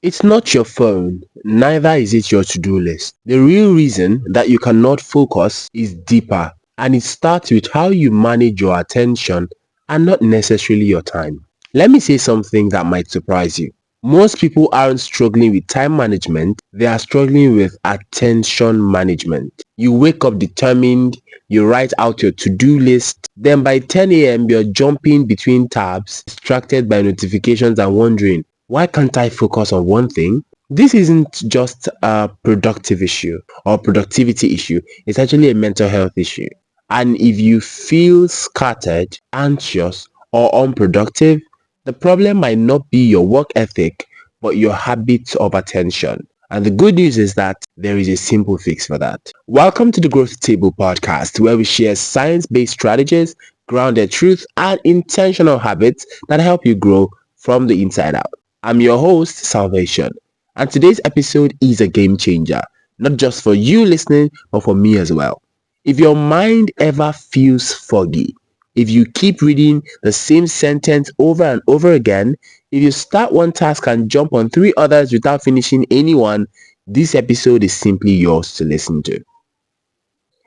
It's not your phone, neither is it your to-do list. The real reason that you cannot focus is deeper, and it starts with how you manage your attention and not necessarily your time. Let me say something that might surprise you. Most people aren't struggling with time management, they are struggling with attention management. You wake up determined, you write out your to-do list, then by 10 a.m. you're jumping between tabs, distracted by notifications and wondering, why can't I focus on one thing? This isn't just a productive issue or productivity issue, it's actually a mental health issue. And if you feel scattered, anxious, or unproductive, the problem might not be your work ethic, but your habits of attention. And the good news is that there is a simple fix for that. Welcome to the Growth Table podcast, where we share science-based strategies, grounded truth, and intentional habits that help you grow from the inside out. I'm your host, Salvation, and today's episode is a game changer, not just for you listening, but for me as well. If your mind ever feels foggy, if you keep reading the same sentence over and over again, if you start one task and jump on three others without finishing any one, this episode is simply yours to listen to.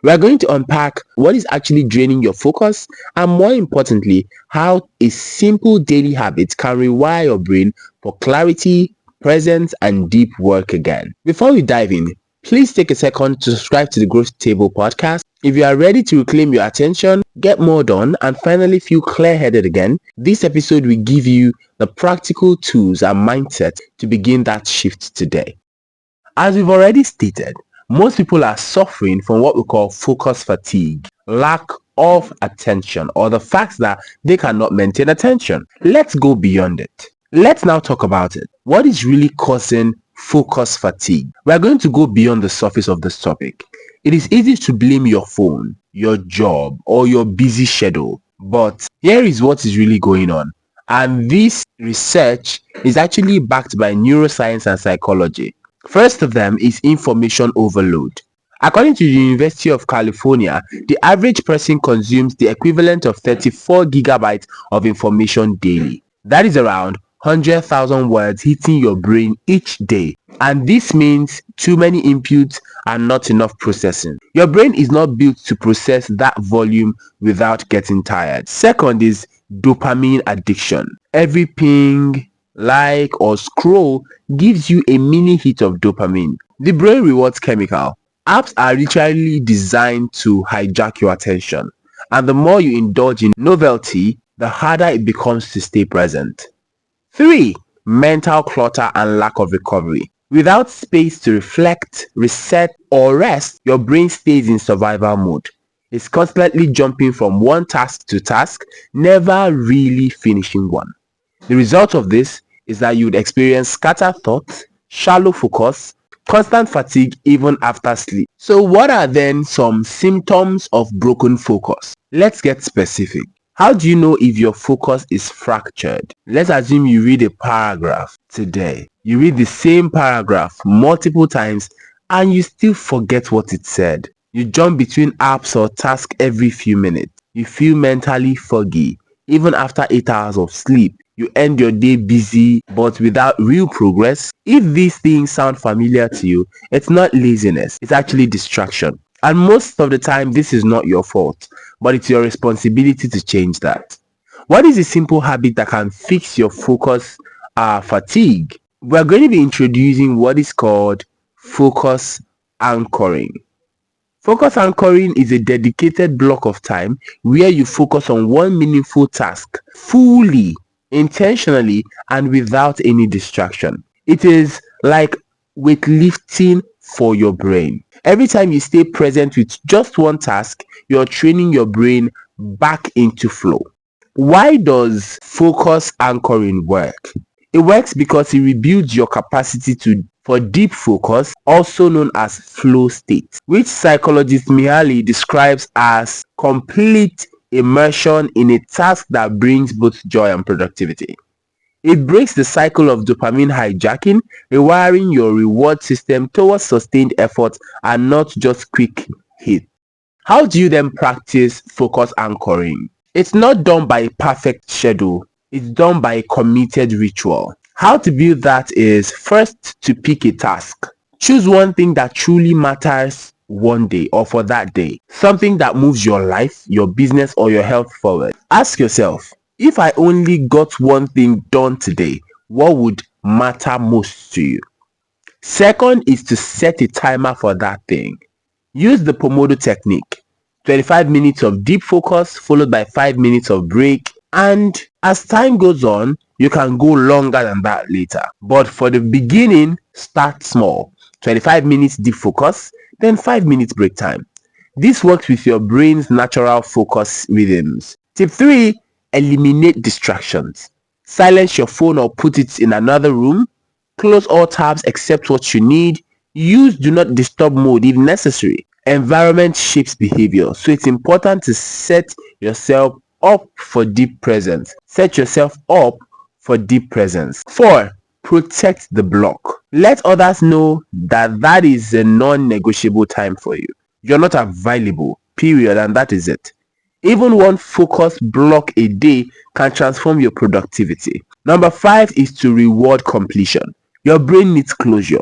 We are going to unpack what is actually draining your focus and, more importantly, how a simple daily habit can rewire your brain for clarity, presence, and deep work again. Before we dive in, please take a second to subscribe to the Growth Table podcast. If you are ready to reclaim your attention, get more done, and finally feel clear-headed again, this episode will give you the practical tools and mindset to begin that shift today. As we've already stated, most people are suffering from what we call focus fatigue, lack of attention, or the fact that they cannot maintain attention. Let's go beyond it. Let's now talk about it. What is really causing focus fatigue? We're going to go beyond the surface of this topic. It is easy to blame your phone, your job, or your busy schedule, but here is what is really going on. And this research is actually backed by neuroscience and psychology. First of them is information overload. According to the University of California, the average person consumes the equivalent of 34 gigabytes of information daily. That is around 100,000 words hitting your brain each day. And this means too many inputs and not enough processing. Your brain is not built to process that volume without getting tired. Second is dopamine addiction. Every ping, like, or scroll gives you a mini hit of dopamine, the brain rewards chemical. Apps are literally designed to hijack your attention, and the more you indulge in novelty, the harder it becomes to stay present. 3. Mental clutter and lack of recovery. Without space to reflect, reset, or rest, your brain stays in survival mode. It's constantly jumping from one task to task, never really finishing one. The result of this is that you would experience scattered thoughts, shallow focus, constant fatigue even after sleep. So what are then some symptoms of broken focus? Let's get specific. How do you know if your focus is fractured? Let's assume you read a paragraph today. You read the same paragraph multiple times and you still forget what it said. You jump between apps or tasks every few minutes. You feel mentally foggy even after 8 hours of sleep. You end your day busy but without real progress. If these things sound familiar to you, it's not laziness, it's actually distraction. And most of the time, this is not your fault, but it's your responsibility to change that. What is a simple habit that can fix your focus fatigue? We're going to be introducing what is called focus anchoring. Focus anchoring is a dedicated block of time where you focus on one meaningful task fully, intentionally, and without any distraction. It is like weightlifting for your brain. Every time you stay present with just one task, you're training your brain back into flow. Why does focus anchoring work? It works because it rebuilds your capacity for deep focus, also known as flow state, which psychologist Mihaly describes as complete immersion in a task that brings both joy and productivity. It breaks the cycle of dopamine hijacking, rewiring your reward system towards sustained effort and not just quick hits. How do you then practice focus anchoring? It's not done by a perfect schedule. It's done by a committed ritual. How to build that is first to pick a task. Choose one thing that truly matters one day or for that day. Something that moves your life, your business, or your health forward. Ask yourself, if I only got one thing done today, what would matter most to you? Second is to set a timer for that thing. Use the Pomodoro technique. 25 minutes of deep focus followed by 5 minutes of break, and as time goes on, you can go longer than that later. But for the beginning, start small. 25 minutes deep focus, then 5 minutes break time. This works with your brain's natural focus rhythms. Tip 3. Eliminate distractions. Silence your phone or put it in another room. Close all tabs except what you need. Use do not disturb mode if necessary. Environment shapes behavior, so it's important to set yourself up for deep presence. Set yourself up for deep presence. 4. Protect the block. Let others know that is a non-negotiable time for you. You're not available, period, and that is it. Even one focus block a day can transform your productivity. Number 5 is to reward completion. Your brain needs closure.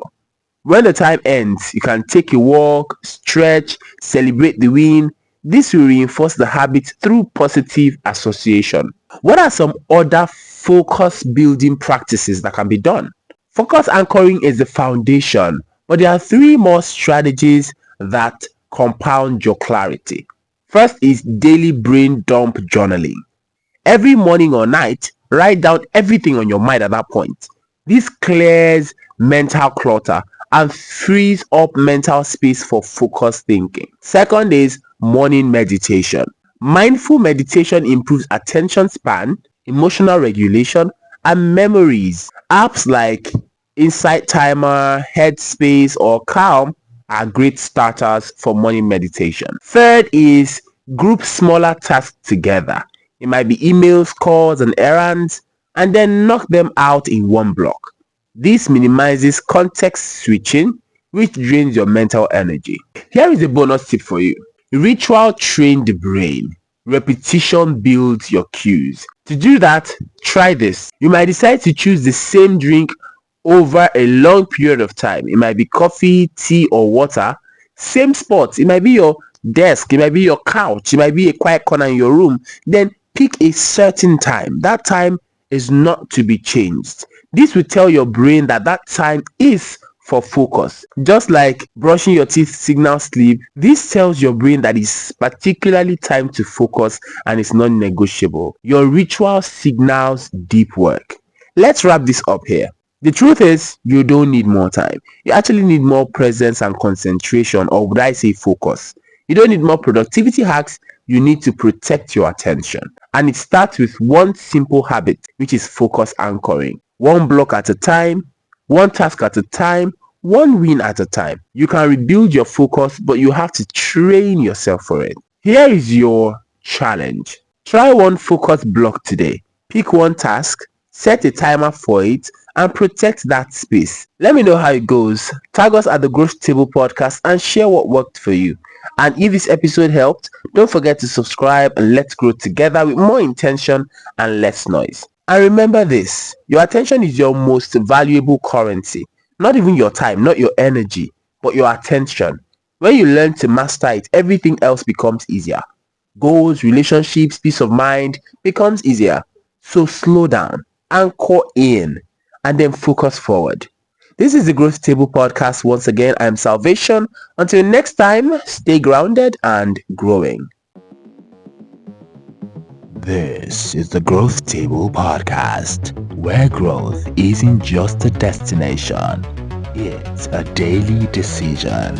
When the time ends, you can take a walk, stretch, celebrate the win. This will reinforce the habit through positive association. What are some other focus building practices that can be done? Focus anchoring is the foundation, but there are 3 more strategies that compound your clarity. First is daily brain dump journaling. Every morning or night, write down everything on your mind at that point. This clears mental clutter and frees up mental space for focused thinking. Second is morning meditation. Mindful meditation improves attention span, emotional regulation, and memories. Apps like Insight Timer, Headspace, or Calm are great starters for morning meditation. Third is group smaller tasks together. It might be emails, calls, and errands, and then knock them out in one block. This minimizes context switching, which drains your mental energy. Here is a bonus tip for you. Ritual train the brain. Repetition builds your cues. To do that, try this. You might decide to choose the same drink over a long period of time. It might be coffee, tea, or water. Same spot. It might be your desk. It might be your couch. It might be a quiet corner in your room. Then pick a certain time. That time is not to be changed. This will tell your brain that time is for focus. Just like brushing your teeth signals sleep, this tells your brain that it's particularly time to focus and it's non-negotiable. Your ritual signals deep work. Let's wrap this up here. The truth is, you don't need more time. You actually need more presence and concentration, or would I say focus. You don't need more productivity hacks. You need to protect your attention. And it starts with one simple habit, which is focus anchoring. One block at a time, one task at a time, one win at a time. You can rebuild your focus, but you have to train yourself for it. Here is your challenge. Try one focus block today. Pick one task, set a timer for it, and protect that space. Let me know how it goes. Tag us at the Growth Table Podcast and share what worked for you. And if this episode helped, don't forget to subscribe and let's grow together with more intention and less noise. And remember this, your attention is your most valuable currency. Not even your time, not your energy, but your attention. When you learn to master it, everything else becomes easier. Goals, relationships, peace of mind becomes easier. So slow down, anchor in, and then focus forward. This is the Growth Table Podcast. Once again, I am Salvation. Until next time, stay grounded and growing. This is the Growth Table Podcast, where growth isn't just a destination, it's a daily decision.